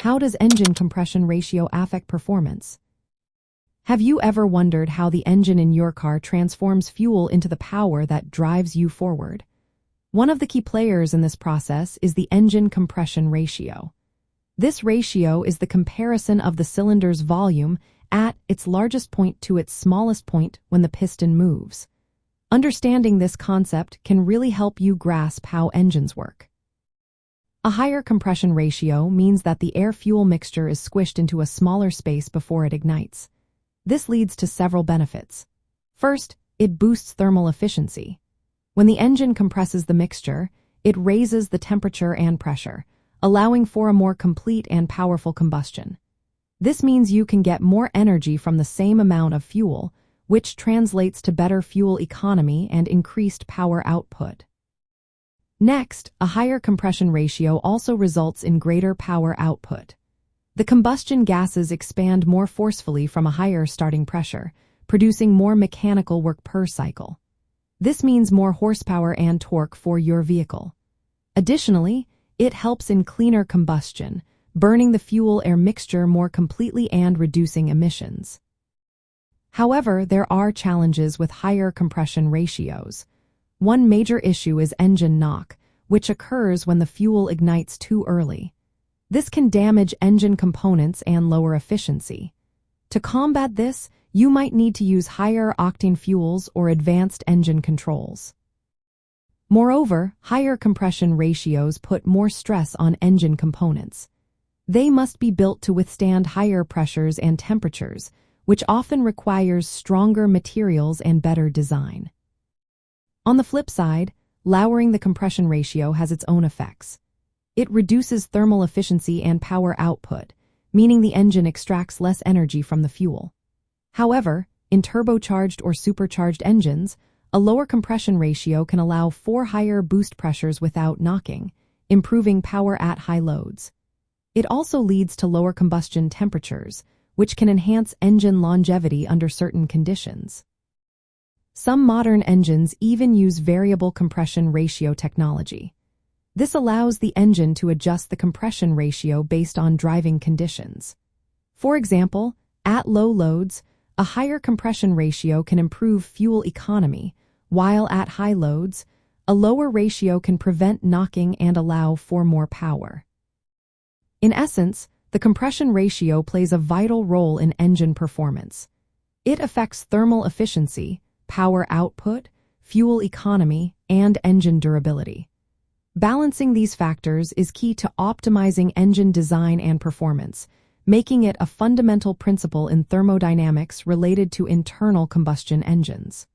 How does engine compression ratio affect performance? Have you ever wondered how the engine in your car transforms fuel into the power that drives you forward? One of the key players in this process is the engine compression ratio. This ratio is the comparison of the cylinder's volume at its largest point to its smallest point when the piston moves. Understanding this concept can really help you grasp how engines work. A higher compression ratio means that the air-fuel mixture is squished into a smaller space before it ignites. This leads to several benefits. First, it boosts thermal efficiency. When the engine compresses the mixture, it raises the temperature and pressure, allowing for a more complete and powerful combustion. This means you can get more energy from the same amount of fuel, which translates to better fuel economy and increased power output. Next, a higher compression ratio also results in greater power output. The combustion gases expand more forcefully from a higher starting pressure, producing more mechanical work per cycle. This means more horsepower and torque for your vehicle. Additionally, it helps in cleaner combustion, burning the fuel-air mixture more completely and reducing emissions. However, there are challenges with higher compression ratios. One major issue is engine knock, which occurs when the fuel ignites too early. This can damage engine components and lower efficiency. To combat this, you might need to use higher octane fuels or advanced engine controls. Moreover, higher compression ratios put more stress on engine components. They must be built to withstand higher pressures and temperatures, which often requires stronger materials and better design. On the flip side, lowering the compression ratio has its own effects. It reduces thermal efficiency and power output, meaning the engine extracts less energy from the fuel. However, in turbocharged or supercharged engines, a lower compression ratio can allow for higher boost pressures without knocking, improving power at high loads. It also leads to lower combustion temperatures, which can enhance engine longevity under certain conditions. Some modern engines even use variable compression ratio technology. This allows the engine to adjust the compression ratio based on driving conditions. For example, at low loads, a higher compression ratio can improve fuel economy, while at high loads, a lower ratio can prevent knocking and allow for more power. In essence, the compression ratio plays a vital role in engine performance. It affects thermal efficiency, power output, fuel economy, and engine durability. Balancing these factors is key to optimizing engine design and performance, making it a fundamental principle in thermodynamics related to internal combustion engines.